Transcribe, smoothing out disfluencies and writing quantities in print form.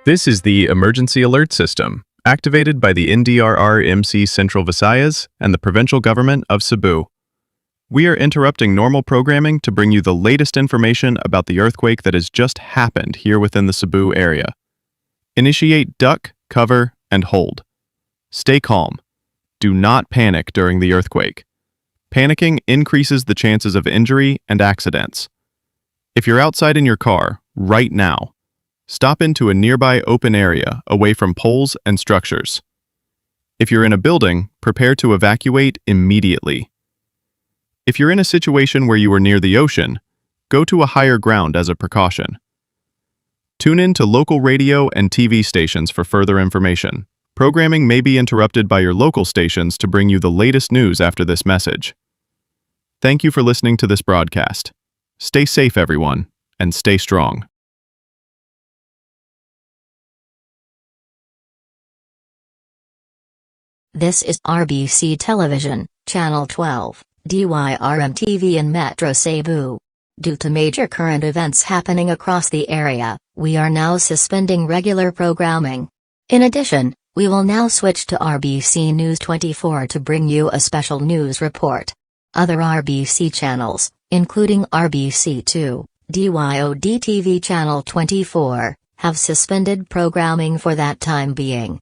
This is the emergency alert system, activated by the NDRR-MC Central Visayas and the provincial government of Cebu. We are interrupting normal programming to bring you the latest information about the earthquake that has just happened here within the Cebu area. Initiate duck, cover, and hold. Stay calm. Do not panic during the earthquake. Panicking increases the chances of injury and accidents. If you're outside in your car, right now, stop into a nearby open area away from poles and structures. If you're in a building, prepare to evacuate immediately. If you're in a situation where you are near the ocean, go to a higher ground as a precaution. Tune in to local radio and TV stations for further information. Programming may be interrupted by your local stations to bring you the latest news after this message. Thank you for listening to this broadcast. Stay safe, everyone, and stay strong. This is RBC Television, Channel 12, DYRM TV in Metro Cebu. Due to major current events happening across the area, we are now suspending regular programming. In addition, we will now switch to RBC News 24 to bring you a special news report. Other RBC channels, including RBC2, DYOD TV Channel 24, have suspended programming for that time being.